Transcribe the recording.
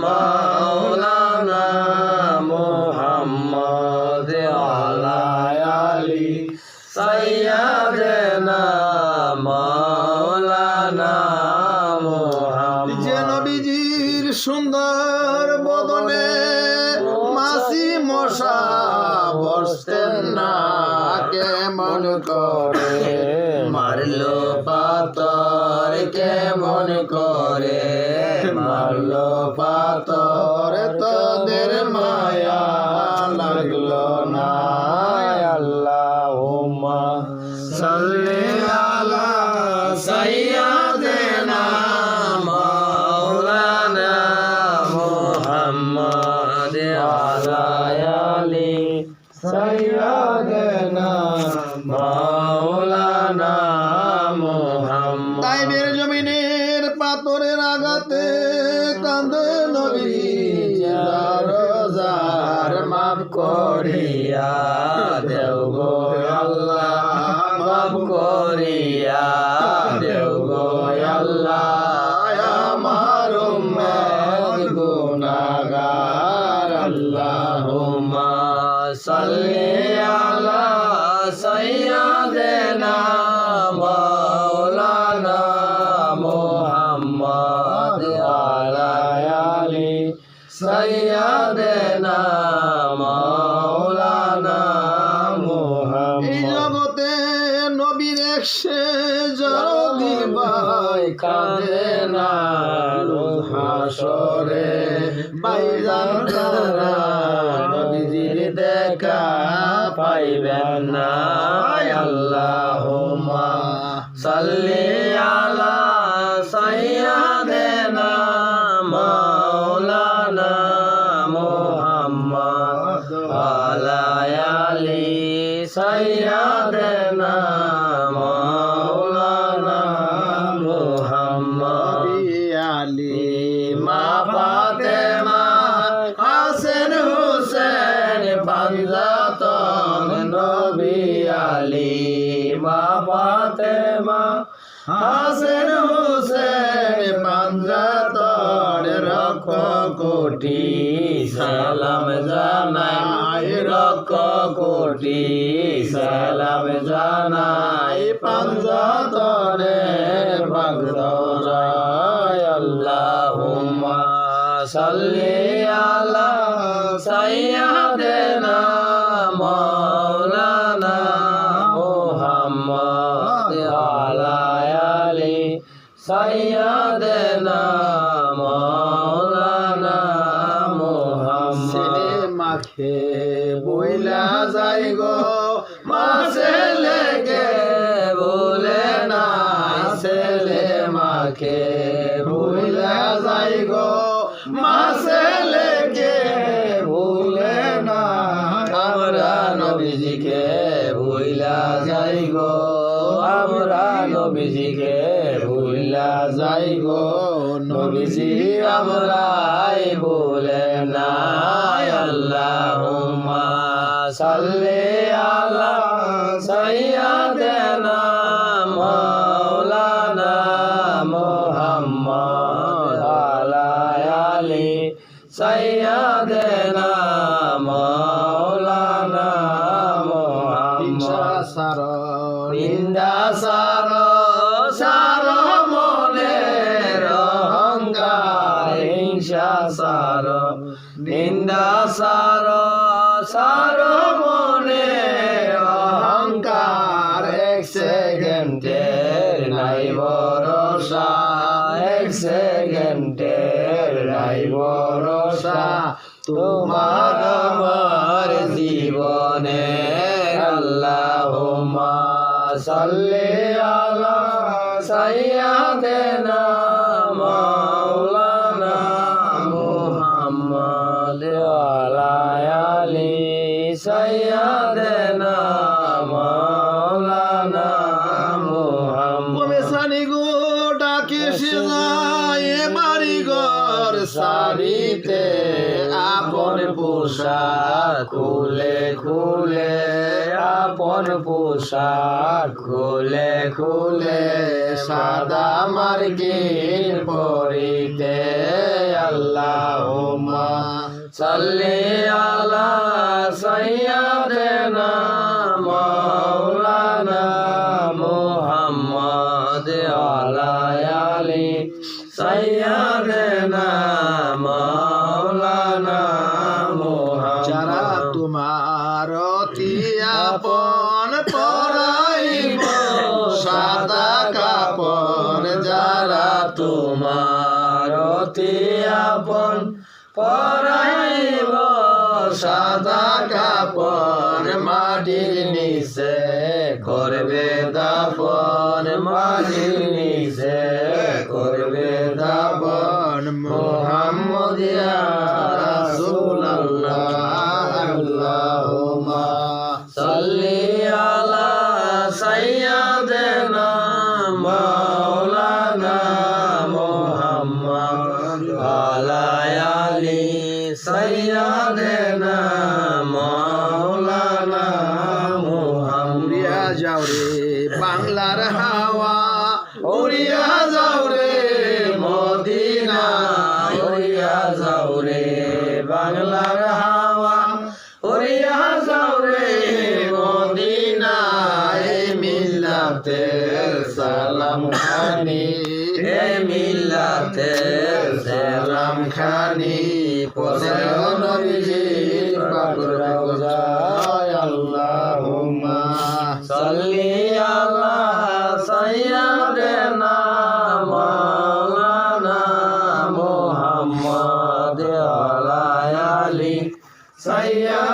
মাওলানা মুহাম্মদ আলা আলি সাইয়্যিদানা মাওলানা মুহাম্মদ। যে নবীজির সুন্দর বদনে মাছি মশা বসতেন না, কেমন করে মারলো পাথর, কেমন করে মারলো পাথর, তোদের মায়া লাগলো না। আল্লাহুম্মা সাল্লি আলা সাইয়্যিদিনা মাওলানা মুহাম্মদ আলা আলি সাইয়্যিদিনা মাওলানা মুহাম্মদ। তাইবের জমিনের পাথরের আঘাতে কান্দে নবী, যার মাফ করিয়া দেও গো আল্লাহ, মাফ করিয়া দেও গো আল্লাহ, আমার উম্মত গুনাহগার। আল্লাহুম্মা সাল্লি আলা সাইয়্যিদিনা মাওলানা মুহাম্মদ আলা আলি সাইয়্যিদিনা মাওলানা মুহাম্মদ। এই জগতে নবীর একশে যদি ভাই কাঁদে না, রোজ হাসরে বাইজান তারা নবীজির দেখা পাইবেন না। আল্লাহুম্মা সাল্লি আলা সাইয়্যিদিনা মাওলানা মুহাম্মদ আলা আলি সাইয়্যিদিনা মাওলানা মুহাম্মদ। আলী মা ফাতেমা হাসান হুসেন পাঞ্জাতন নবী আলী, মা ফাতেমা হাসান হুসেন পাঞ্জাতন রক্ষ কোটি সালাম জানাই, রক্ষ কোটি সালাম জানাই পাঞ্জাতনের বাগদরায়। আল্লাহুম্মা সাল্লি আলা সাইয়্যিদিনা মাওলানা মুহাম্মদ আলা আলি সাইয়্যিদিনা মাওলানা মুহাম্মদ। ছেলে মাখে বইলা যাই গো, মা ছেলেকে বলে না, ছেলে মাখে বইলা যাই গো, মা ছেলেকে ভুলে না। আমরা নবীজিকে ভুইলা যাই গো, আমরা নবীজিকে ভুইলা যাই গো, নবীজি আমরাই ভুলে না। আল্লাহুম্মা সাল্লি আলা সাইয়্যিদিনা মাওলানা মুহাম্মদ আলা আলি সাইয়্যিদিনা মাওলানা মুহাম্মদ। সার নিন্দা সার সার মনের অহংকার, হিংসা সার নিন্দা সার সার মনের অহংকার। এক সেকেন্ডের নাই ভরসা, এক সেকেন্ডের নাই ভরসা তোমার আমার জীবনে। আল্লাহুম্মা সাল্লি আলা সাইয়্যিদিনা মাওলানা মুহাম্মদ আলা আলি সাইয়্যিদিনা মাওলানা মুহাম্মদ। সানি গো ডাকে সে যায় বাড়ি ঘর সারিতে, আপন পোশাক খুলে খুলে, আপন পোশাক খুলে খুলে, সাদা মার্কিন পরিতে। আল্লাহ সাল্লি আলা সাইয়্যিদিনা মাওলানা মুহাম্মদ আলা আলি সাইয়্যিদিনা মাওলানা যারা মুহাম্মদ তোমার অতি আপন পরাইব সাদা কাপড় যারা তোমার অতি আপন পরাইব সাদা কাপড় মাটির নিচে করবে দাফন মাটির নিচে করবে দাফন মুহাম্মদ ইয়া রাসূলুল্লাহ আল্লাহুম্মা সাল্লি আলা সাইয়্যিদিনা মাওলানা মুহাম্মদ আলা আলি সাইয়্যিদিনা মাওলানা মুহাম্মদ উড়িয়া যাও রে বাংলার হাওয়া উড়িয়া যাও রে মদিনা উড়িয়া যাও রে বাংলার হাওয়া উড়িয়া যাও রে মদিনা এই মিল্লাতের সালাম খানি এই মিল্লাতের সালাম খানি পরে নবীজির পাক রওজায় আল্লাহুম্মা সাল্লি আলা সাইয়্যিদিনা মাওলানা মুহাম্মদ আলা আলি সাইয়্যিদিনা